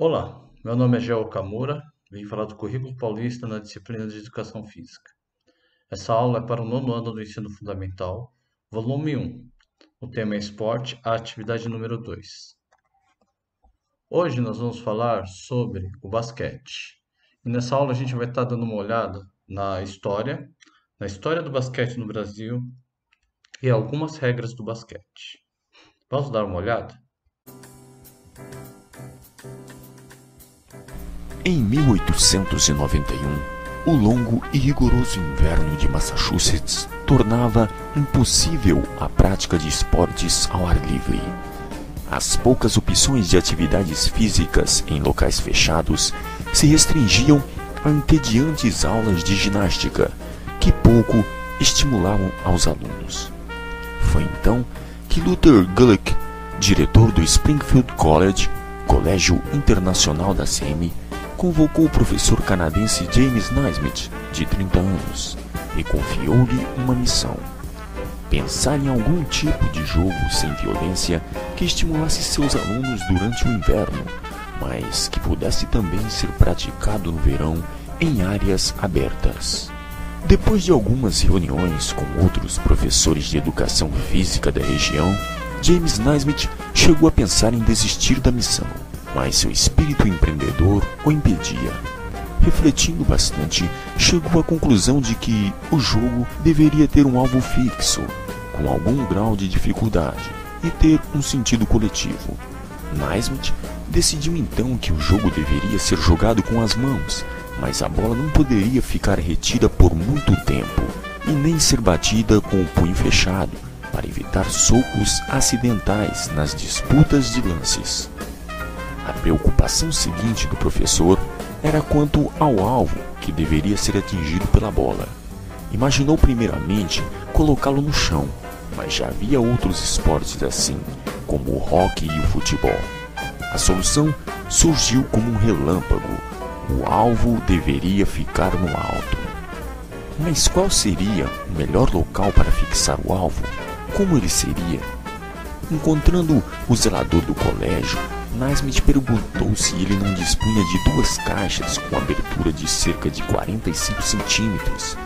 Olá, meu nome é Geo Okamura, vim falar do Currículo Paulista na disciplina de Educação Física. Essa aula é para o nono ano do Ensino Fundamental, volume 1. O tema é Esporte, a atividade número 2. Hoje nós vamos falar sobre o basquete. E nessa aula a gente vai estar dando uma olhada na história do basquete no Brasil e algumas regras do basquete. Vamos dar uma olhada? Em 1891, o longo e rigoroso inverno de Massachusetts tornava impossível a prática de esportes ao ar livre. As poucas opções de atividades físicas em locais fechados se restringiam a entediantes aulas de ginástica, que pouco estimulavam aos alunos. Foi então que Luther Gulick, diretor do Springfield College, Colégio Internacional da CM, convocou o professor canadense James Naismith, de 30 anos, e confiou-lhe uma missão: pensar em algum tipo de jogo sem violência que estimulasse seus alunos durante o inverno, mas que pudesse também ser praticado no verão em áreas abertas. Depois de algumas reuniões com outros professores de educação física da região, James Naismith chegou a pensar em desistir da missão, mas seu espírito empreendedor o impedia. Refletindo bastante, chegou à conclusão de que o jogo deveria ter um alvo fixo, com algum grau de dificuldade, e ter um sentido coletivo. Naismith decidiu então que o jogo deveria ser jogado com as mãos, mas a bola não poderia ficar retida por muito tempo, e nem ser batida com o punho fechado, para evitar socos acidentais nas disputas de lances. A preocupação seguinte do professor era quanto ao alvo que deveria ser atingido pela bola. Imaginou primeiramente colocá-lo no chão, mas já havia outros esportes assim, como o hóquei e o futebol. A solução surgiu como um relâmpago: o alvo deveria ficar no alto. Mas qual seria o melhor local para fixar o alvo? Como ele seria? Encontrando o zelador do colégio, Naismith perguntou se ele não dispunha de 2 caixas com abertura de cerca de 45 centímetros.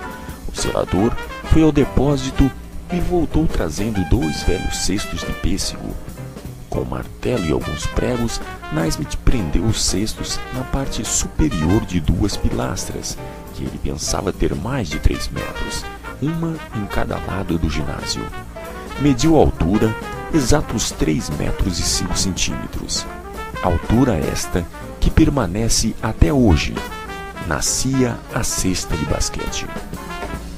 O zelador foi ao depósito e voltou trazendo 2 velhos cestos de pêssego. Com um martelo e alguns pregos, Naismith prendeu os cestos na parte superior de 2 pilastras, que ele pensava ter mais de 3 metros, uma em cada lado do ginásio. Mediu a altura, exatos 3 metros e 5 centímetros. Altura esta que permanece até hoje. Nascia a cesta de basquete.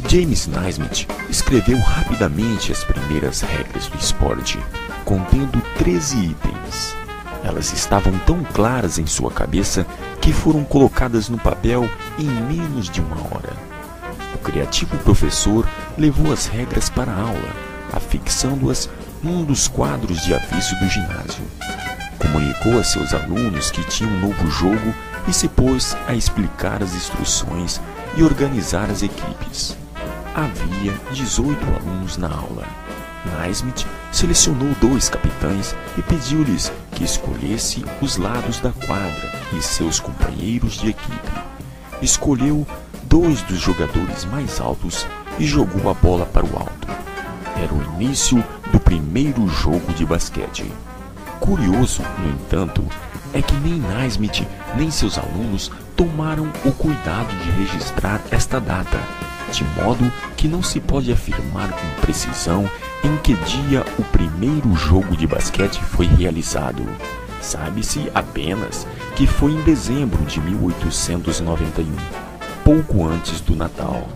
James Naismith escreveu rapidamente as primeiras regras do esporte, contendo 13 itens. Elas estavam tão claras em sua cabeça que foram colocadas no papel em menos de 1 hora. O criativo professor levou as regras para a aula, afixando-as num dos quadros de aviso do ginásio. Comunicou a seus alunos que tinha um novo jogo e se pôs a explicar as instruções e organizar as equipes. Havia 18 alunos na aula. Naismith selecionou 2 capitães e pediu-lhes que escolhessem os lados da quadra e seus companheiros de equipe. Escolheu 2 dos jogadores mais altos e jogou a bola para o alto. Era o início do primeiro jogo de basquete. Curioso, no entanto, é que nem Naismith nem seus alunos tomaram o cuidado de registrar esta data, de modo que não se pode afirmar com precisão em que dia o primeiro jogo de basquete foi realizado. Sabe-se apenas que foi em dezembro de 1891, pouco antes do Natal.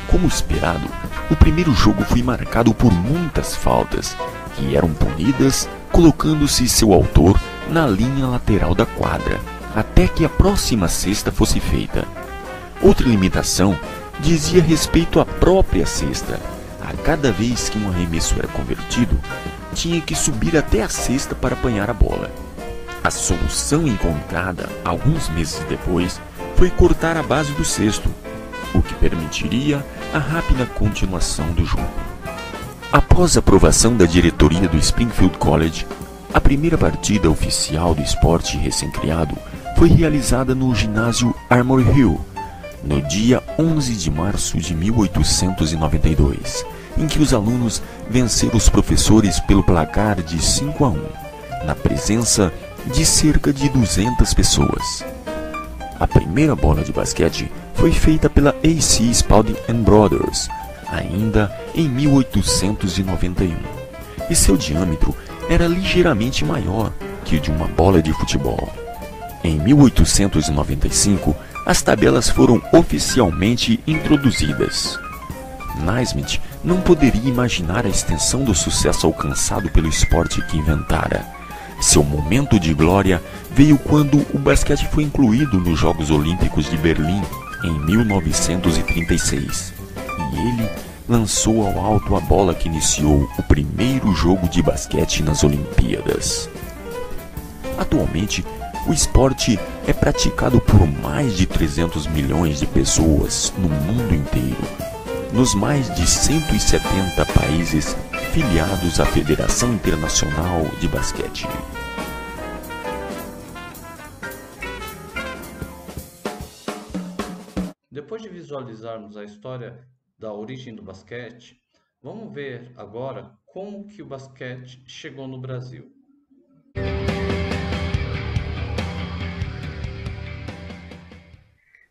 Como esperado, o primeiro jogo foi marcado por muitas faltas, que eram punidas colocando-se seu autor na linha lateral da quadra, até que a próxima cesta fosse feita. Outra limitação dizia respeito à própria cesta. A cada vez que um arremesso era convertido, tinha que subir até a cesta para apanhar a bola. A solução encontrada alguns meses depois foi cortar a base do cesto, o que permitiria a rápida continuação do jogo. Após a aprovação da diretoria do Springfield College, A primeira partida oficial do esporte recém-criado foi realizada no ginásio Armory Hill, no dia 11 de março de 1892, em que os alunos venceram os professores pelo placar de 5-1, na presença de cerca de 200 pessoas. A primeira bola de basquete foi feita pela A.C. Spalding Brothers, ainda em 1891, e seu diâmetro era ligeiramente maior que o de uma bola de futebol. Em 1895, as tabelas foram oficialmente introduzidas. Naismith não poderia imaginar a extensão do sucesso alcançado pelo esporte que inventara. Seu momento de glória veio quando o basquete foi incluído nos Jogos Olímpicos de Berlim em 1936, e ele lançou ao alto a bola que iniciou o primeiro jogo de basquete nas Olimpíadas. Atualmente, o esporte é praticado por mais de 300 milhões de pessoas no mundo inteiro, nos mais de 170 países filiados à Federação Internacional de Basquete. Depois de visualizarmos a história da origem do basquete, vamos ver agora como que o basquete chegou no Brasil.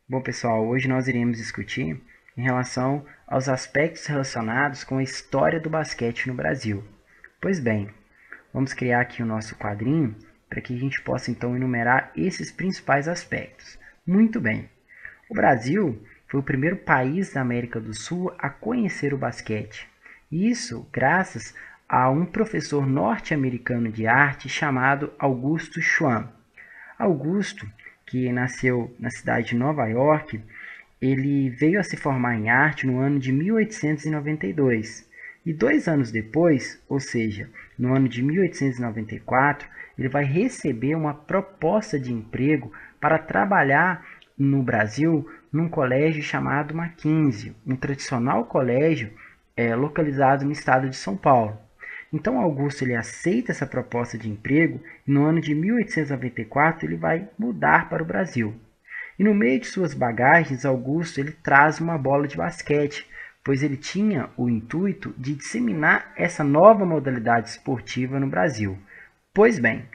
Bom, pessoal, hoje nós iremos discutir em relação aos aspectos relacionados com a história do basquete no Brasil. Pois bem, vamos criar aqui o nosso quadrinho para que a gente possa então enumerar esses principais aspectos. Muito bem, o Brasil foi o primeiro país da América do Sul a conhecer o basquete. Isso graças a um professor norte-americano de arte chamado Augusto Schwamm. Augusto, que nasceu na cidade de Nova York, ele veio a se formar em arte no ano de 1892. E 2 anos depois, ou seja, no ano de 1894, ele vai receber uma proposta de emprego para trabalhar no Brasil num colégio chamado Mackenzie, um tradicional colégio localizado no estado de São Paulo. Então Augusto ele aceita essa proposta de emprego e no ano de 1894 ele vai mudar para o Brasil. E no meio de suas bagagens, Augusto ele traz uma bola de basquete, pois ele tinha o intuito de disseminar essa nova modalidade esportiva no Brasil. Pois bem,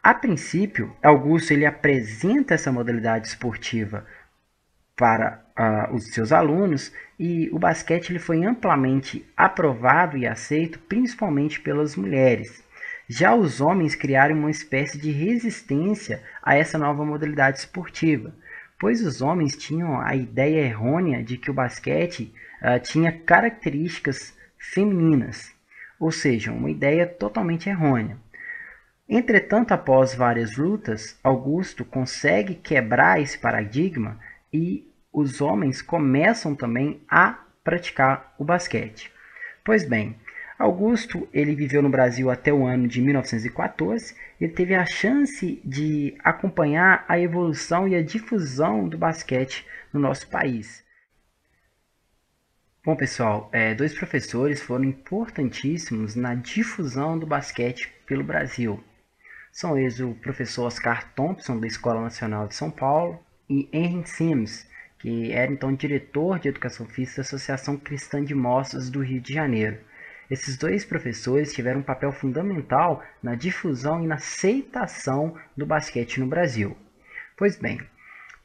a princípio, Augusto ele apresenta essa modalidade esportiva para os seus alunos e o basquete ele foi amplamente aprovado e aceito principalmente pelas mulheres. Já os homens criaram uma espécie de resistência a essa nova modalidade esportiva, pois os homens tinham a ideia errônea de que o basquete tinha características femininas, ou seja, uma ideia totalmente errônea. Entretanto, após várias lutas, Augusto consegue quebrar esse paradigma e os homens começam também a praticar o basquete. Pois bem, Augusto ele viveu no Brasil até o ano de 1914. Ele teve a chance de acompanhar a evolução e a difusão do basquete no nosso país. Bom, pessoal, 2 professores foram importantíssimos na difusão do basquete pelo Brasil. São eles o professor Oscar Thompson, da Escola Nacional de São Paulo, e Henry Sims, que era então diretor de Educação Física da Associação Cristã de Moças do Rio de Janeiro. Esses 2 professores tiveram um papel fundamental na difusão e na aceitação do basquete no Brasil. Pois bem,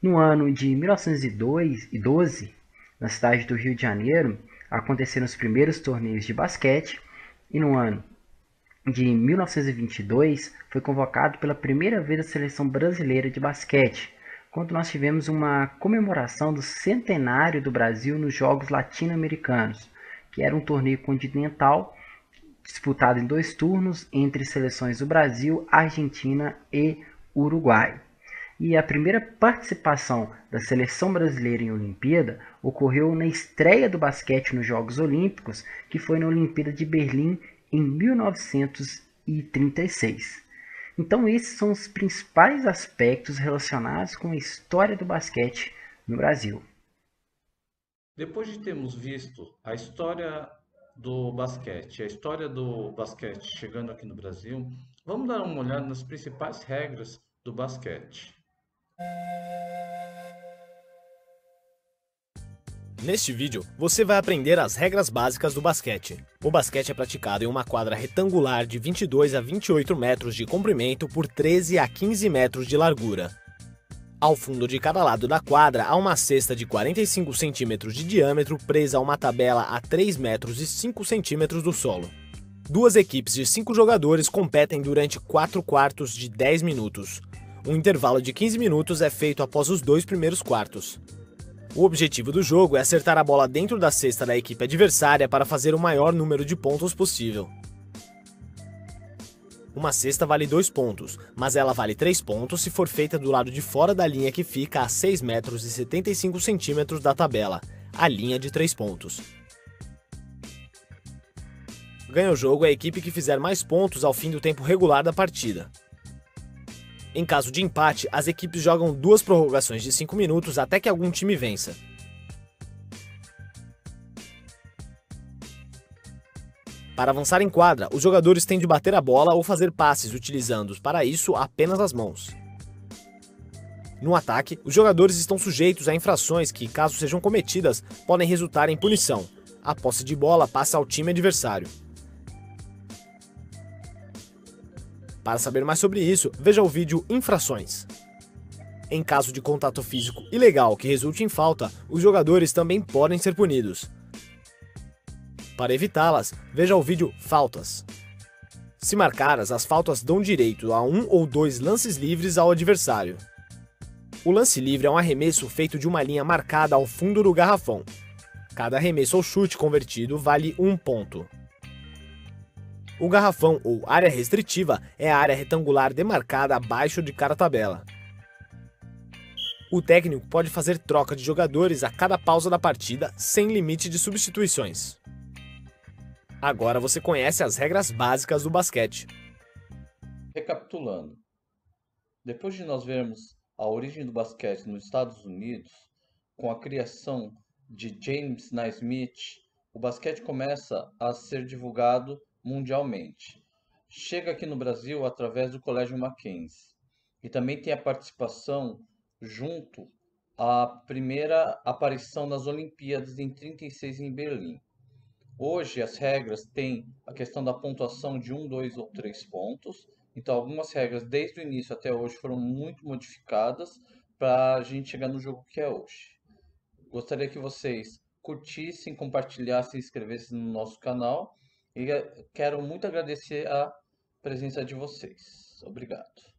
no ano de 1912, na cidade do Rio de Janeiro, aconteceram os primeiros torneios de basquete, e no ano de 1922 foi convocado pela primeira vez a seleção brasileira de basquete, quando nós tivemos uma comemoração do centenário do Brasil nos Jogos Latino-Americanos, que era um torneio continental disputado em 2 turnos entre seleções do Brasil, Argentina e Uruguai. E a primeira participação da seleção brasileira em Olimpíada ocorreu na estreia do basquete nos Jogos Olímpicos, que foi na Olimpíada de Berlim em 1936. Então esses são os principais aspectos relacionados com a história do basquete no Brasil. Depois de termos visto a história do basquete, a história do basquete chegando aqui no Brasil, vamos dar uma olhada nas principais regras do basquete. Neste vídeo, você vai aprender as regras básicas do basquete. O basquete é praticado em uma quadra retangular de 22 a 28 metros de comprimento por 13 a 15 metros de largura. Ao fundo de cada lado da quadra há uma cesta de 45 centímetros de diâmetro presa a uma tabela a 3 metros e 5 centímetros do solo. Duas equipes de 5 jogadores competem durante 4 quartos de 10 minutos. Um intervalo de 15 minutos é feito após os 2 primeiros quartos. O objetivo do jogo é acertar a bola dentro da cesta da equipe adversária para fazer o maior número de pontos possível. Uma cesta vale 2 pontos, mas ela vale 3 pontos se for feita do lado de fora da linha que fica a 6 metros e 75 centímetros da tabela, a linha de 3 pontos. Ganha o jogo a equipe que fizer mais pontos ao fim do tempo regular da partida. Em caso de empate, as equipes jogam 2 prorrogações de 5 minutos até que algum time vença. Para avançar em quadra, os jogadores têm de bater a bola ou fazer passes utilizando, para isso, apenas as mãos. No ataque, os jogadores estão sujeitos a infrações que, caso sejam cometidas, podem resultar em punição. A posse de bola passa ao time adversário. Para saber mais sobre isso, veja o vídeo Infrações. Em caso de contato físico ilegal que resulte em falta, os jogadores também podem ser punidos. Para evitá-las, veja o vídeo Faltas. Se marcadas, as faltas dão direito a 1 ou 2 lances livres ao adversário. O lance livre é um arremesso feito de uma linha marcada ao fundo do garrafão. Cada arremesso ou chute convertido vale 1 ponto. O garrafão ou área restritiva é a área retangular demarcada abaixo de cada tabela. O técnico pode fazer troca de jogadores a cada pausa da partida, sem limite de substituições. Agora você conhece as regras básicas do basquete. Recapitulando, depois de nós vermos a origem do basquete nos Estados Unidos, com a criação de James Naismith, o basquete começa a ser divulgado mundialmente. Chega aqui no Brasil através do Colégio Mackenzie e também tem a participação junto à primeira aparição nas Olimpíadas em 36 em Berlim. Hoje as regras têm a questão da pontuação de 1, 2 ou 3 pontos. Então algumas regras desde o início até hoje foram muito modificadas para a gente chegar no jogo que é hoje. Gostaria que vocês curtissem, compartilhassem e se inscrevessem no nosso canal. E quero muito agradecer a presença de vocês. Obrigado.